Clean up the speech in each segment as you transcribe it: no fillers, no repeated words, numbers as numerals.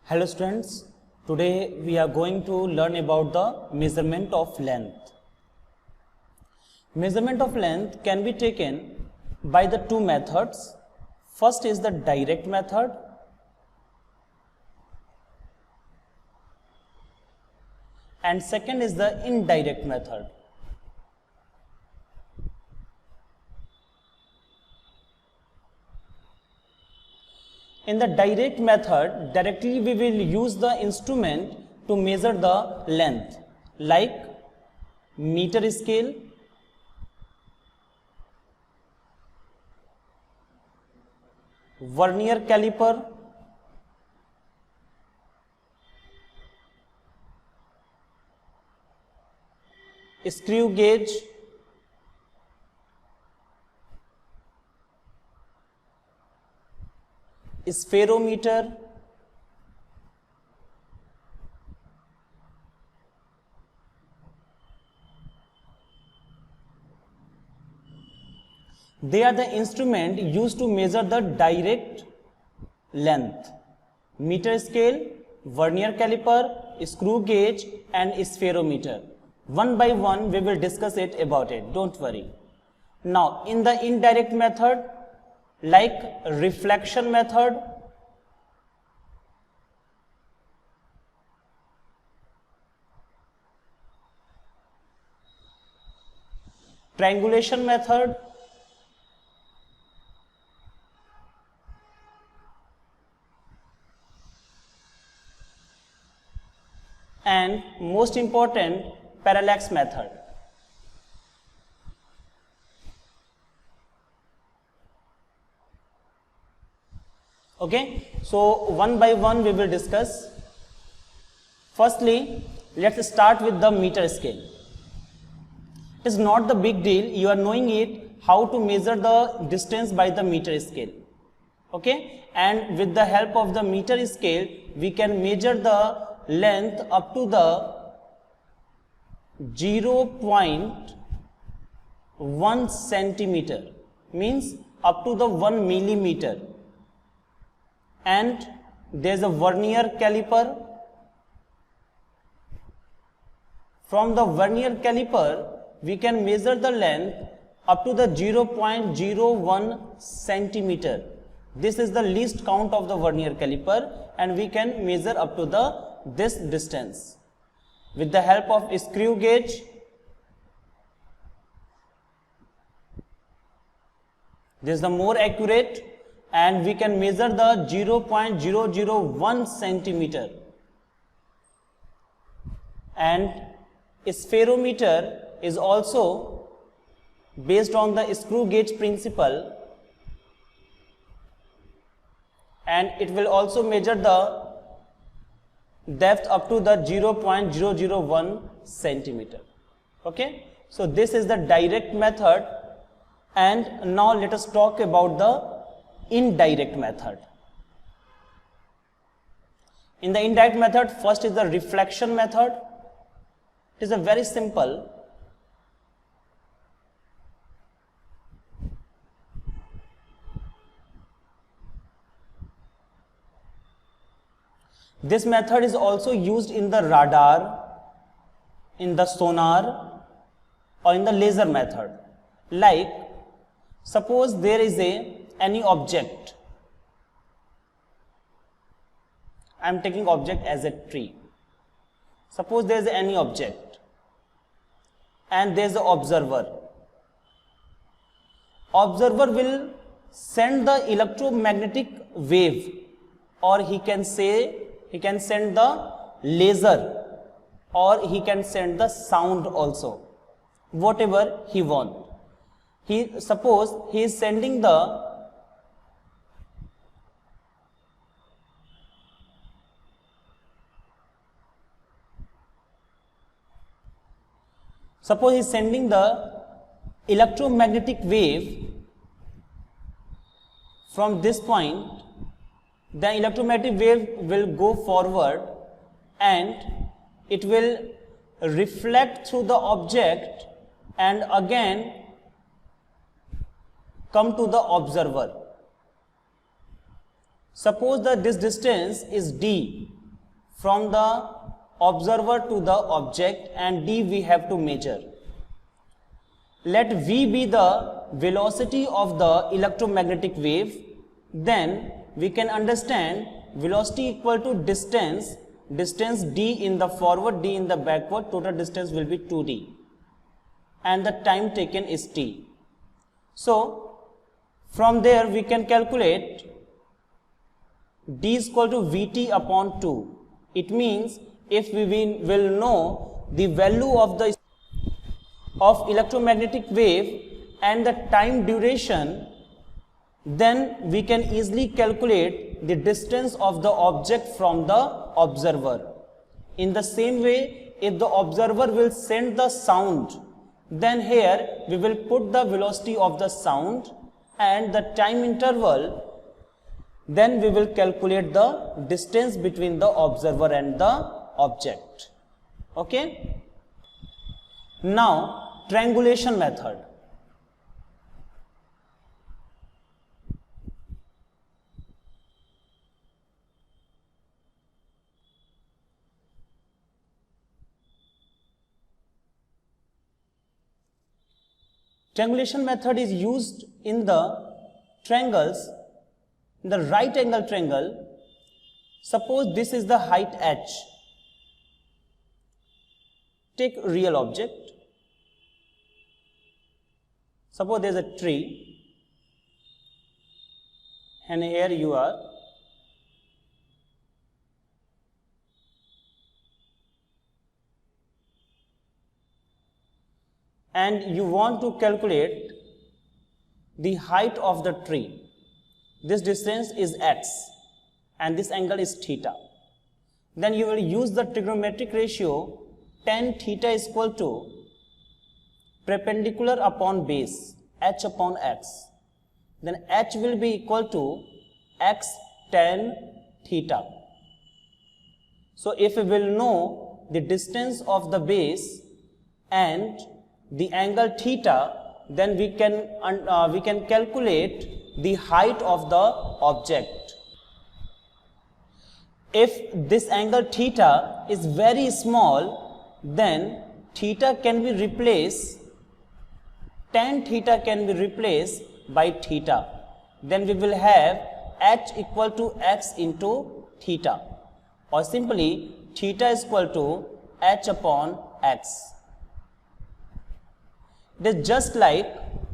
Hello students, today we are going to learn about the measurement of length. Measurement of length can be taken by the two methods. First is the direct method and second is the indirect method. In the direct method, directly we will use the instrument to measure the length, like meter scale, vernier caliper, screw gauge, spherometer, they are the instrument used to measure the direct length. Meter scale, vernier caliper, screw gauge and spherometer. One by one we will discuss it about it, don't worry. Now in the indirect method, like reflection method, triangulation method, and most important, parallax method. Okay, so one by one we will discuss. Firstly, let's start with the meter scale. It is not the big deal, you are knowing it, how to measure the distance by the meter scale. Okay, and with the help of the meter scale, we can measure the length up to the 0.1 centimeter, means up to the 1 millimeter. And there is a vernier caliper. From the vernier caliper, we can measure the length up to the 0.01 centimeter. This is the least count of the vernier caliper, and we can measure up to this distance. With the help of screw gauge, this is the more accurate, and we can measure the 0.001 centimeter. And spherometer is also based on the screw gauge principle, and it will also measure the depth up to the 0.001 centimeter. Okay, so this is the direct method, and now let us talk about the indirect method. In the indirect method, first is the reflection method. It is a very simple. This method is also used in the radar, in the sonar, or in the laser method. Like, suppose there is any object. I am taking object as a tree. Suppose there is any object, and there is an observer. Observer will send the electromagnetic wave, or he can send the laser, or he can send the sound also, whatever he wants. Suppose he is sending the electromagnetic wave from this point. The electromagnetic wave will go forward and it will reflect through the object and again come to the observer. Suppose that this distance is d from the observer to the object, and d we have to measure. Let v be the velocity of the electromagnetic wave. Then we can understand velocity equal to distance d in the forward, d in the backward. Total distance will be 2d and the time taken is t. So from there we can calculate d is equal to vt upon 2. It means if we will know the value of the electromagnetic wave and the time duration, then we can easily calculate the distance of the object from the observer. In the same way, if the observer will send the sound, then here we will put the velocity of the sound and the time interval, then we will calculate the distance between the observer and the object. Okay? Now triangulation method. Triangulation method is used in the triangles. In the right angle triangle, suppose this is the height h. Take real object. Suppose there is a tree and here you are. And you want to calculate the height of the tree. This distance is x and this angle is theta. Then you will use the trigonometric ratio tan theta is equal to perpendicular upon base h upon x. Then h will be equal to x tan theta. So if we will know the distance of the base and the angle theta, then we can calculate the height of the object. If this angle theta is very small, then theta can be replaced, tan theta can be replaced by theta. Then we will have h equal to x into theta, or simply theta is equal to h upon x. It is just like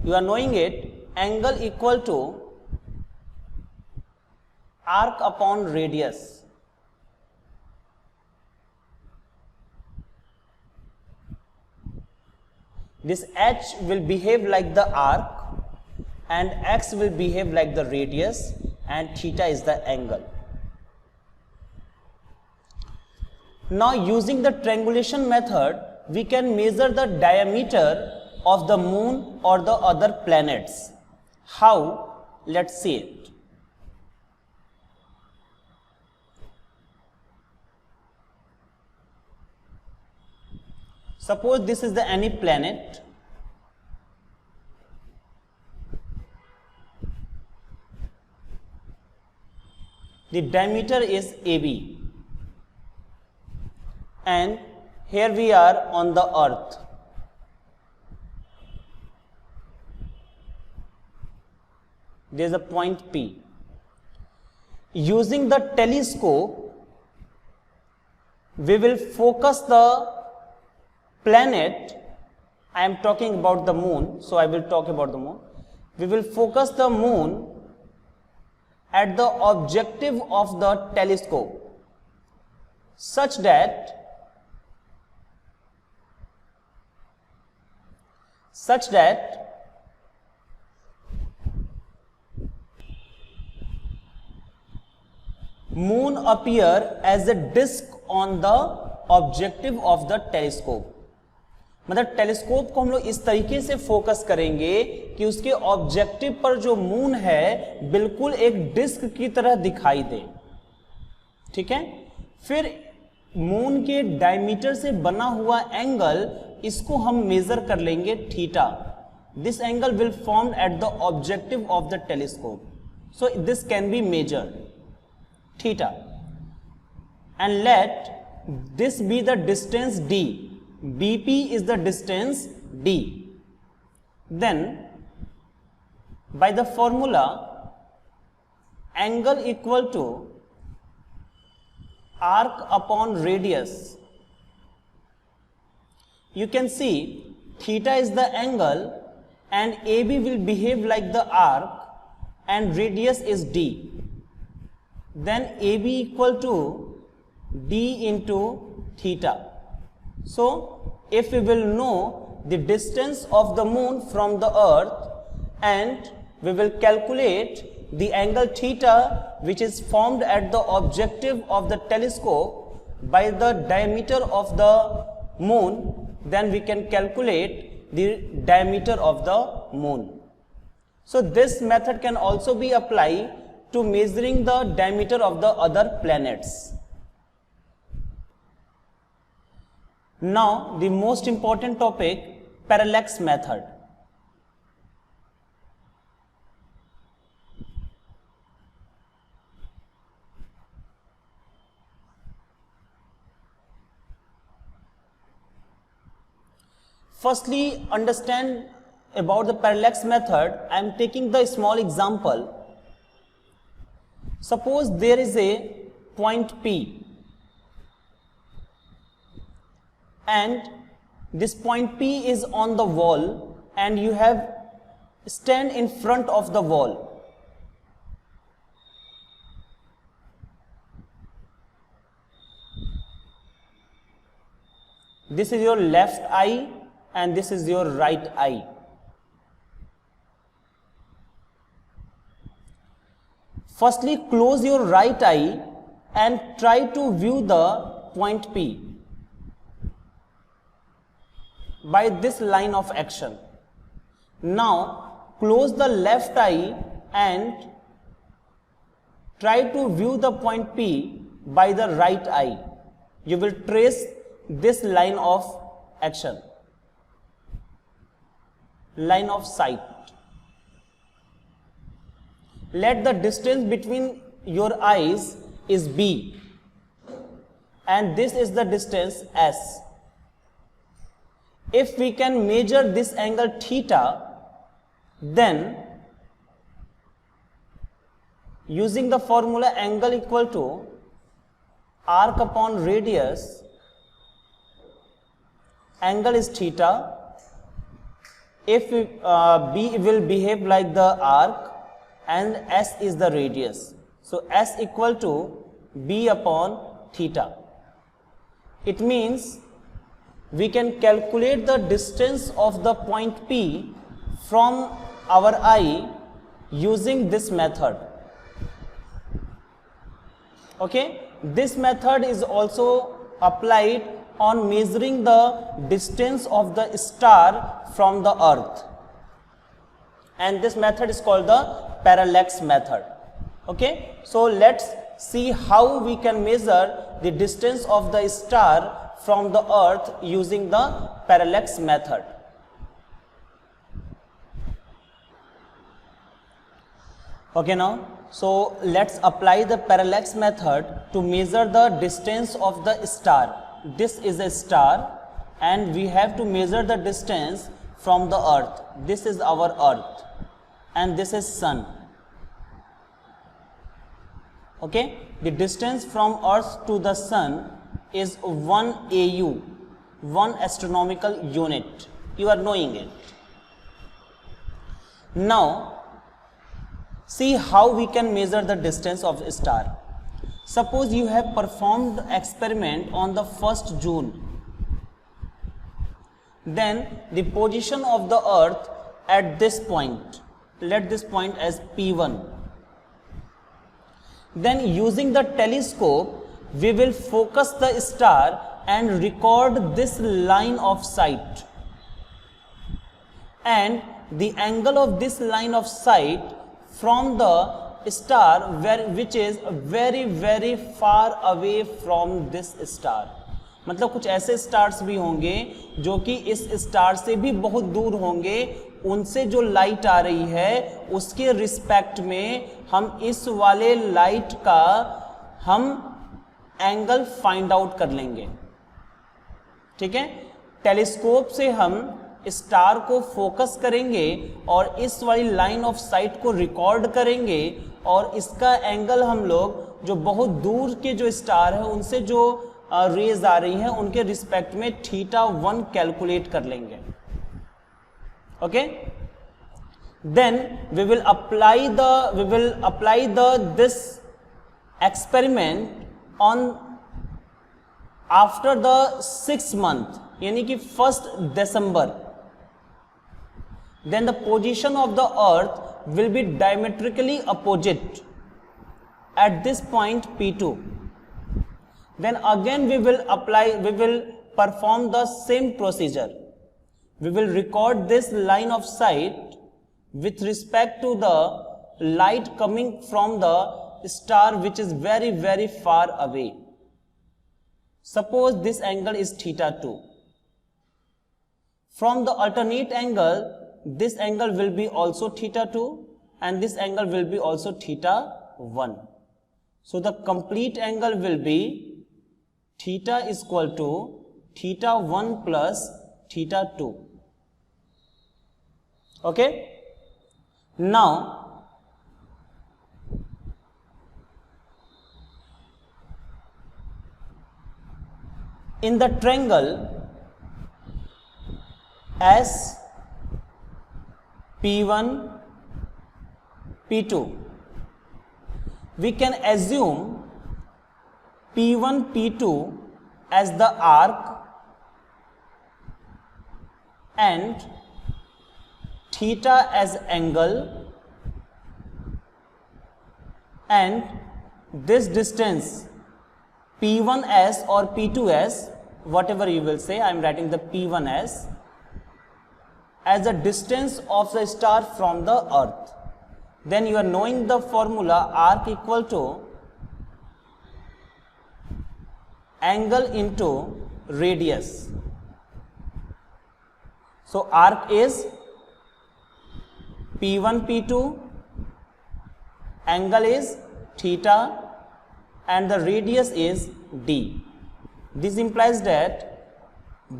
you are knowing it, angle equal to arc upon radius. This h will behave like the arc and x will behave like the radius and theta is the angle. Now using the triangulation method, we can measure the diameter of the moon or the other planets. How? Let's see it. Suppose this is the any planet. The diameter is AB and here we are on the earth. There is a point P. Using the telescope, we will focus the planet. I am talking about the moon, so I will talk about the moon. We will focus the moon at the objective of the telescope such that moon appear as a disk on the objective of the telescope. मतलब telescope को हम लोग इस तरीके से focus करेंगे कि उसके ऑब्जेक्टिव पर जो मून है बिल्कुल एक डिस्क की तरह दिखाई दे. ठीक है. फिर मून के डायमीटर से बना हुआ एंगल, इसको हम मेजर कर लेंगे theta. This angle will form at the objective of the telescope. So this can be measured, theta. and let this be the distance D. BP is the distance D. Then by the formula angle equal to arc upon radius, you can see theta is the angle and AB will behave like the arc and radius is D. Then AB equal to D into theta. So if we will know the distance of the moon from the earth and we will calculate the angle theta which is formed at the objective of the telescope by the diameter of the moon, then we can calculate the diameter of the moon. So this method can also be applied to measuring the diameter of the other planets. Now the most important topic, parallax method. Firstly, understand about the parallax method. I am taking the small example. Suppose there is a point P and this point P is on the wall and you have stand in front of the wall. This is your left eye and this is your right eye. Firstly, close your right eye and try to view the point P by this line of action. Now close the left eye and try to view the point P by the right eye. You will trace this line of action, line of sight. Let the distance between your eyes is B and this is the distance S. If we can measure this angle theta, then using the formula angle equal to arc upon radius, angle is theta. If B will behave like the arc and S is the radius, so S equal to B upon theta. It means we can calculate the distance of the point P from our eye using this method. Okay, this method is also applied on measuring the distance of the star from the earth, and this method is called the parallax method. Okay, so let's see how we can measure the distance of the star from the earth using the parallax method. Okay, now so let's apply the parallax method to measure the distance of the star. This is a star and we have to measure the distance from the earth. This is our earth and this is sun. Okay, the distance from earth to the sun is 1 AU, 1 astronomical unit. You are knowing it. Now see how we can measure the distance of a star. Suppose you have performed experiment on the 1st June. Then the position of the earth at this point, let this point as P1. Then using the telescope we will focus the star and record this line of sight, and the angle of this line of sight from the star which is very far away from this star. मतलब कुछ ऐसे stars भी होंगे जो कि इस star से भी बहुत दूर होंगे, उनसे जो लाइट आ रही है उसके रिस्पेक्ट में हम इस वाले लाइट का हम एंगल फाइंड आउट कर लेंगे। ठीक है, टेलीस्कोप से हम स्टार को फोकस करेंगे और इस वाली लाइन ऑफ साइट को रिकॉर्ड करेंगे और इसका एंगल हम लोग जो बहुत दूर के जो स्टार है उनसे जो रेज आ रही हैं उनके रिस्पेक्ट में θ1 कैलकुलेट कर लेंगे। Okay, then we will apply this experiment on after the 6th month, यानी कि 1st December. Then the position of the earth will be diametrically opposite at this point P2. Then again we will perform the same procedure. We will record this line of sight with respect to the light coming from the star which is very, very far away. Suppose this angle is θ2. From the alternate angle, this angle will be also θ2 and this angle will be also θ1. So the complete angle will be θ is equal to θ1 plus θ2. Okay? Now, in the triangle S P1 P2, we can assume P1 P2 as the arc and θ as angle, and this distance P1s or P2s, whatever you will say, I am writing the P1s as the distance of the star from the earth. Then you are knowing the formula arc equal to angle into radius. So arc is P1 P2, angle is θ and the radius is d. This implies that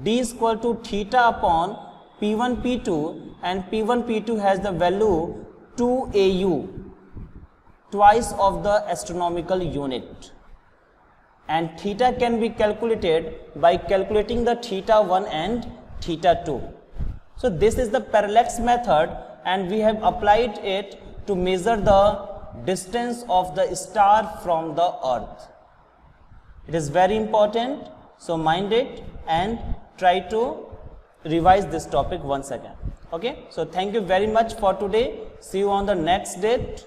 d is equal to θ upon P1 P2 and P1 P2 has the value 2 AU, twice of the astronomical unit, and θ can be calculated by calculating the θ1 and θ2. So this is the parallax method and we have applied it to measure the distance of the star from the earth. It is very important, so mind it and try to revise this topic once again. Okay, so thank you very much for today. See you on the next date.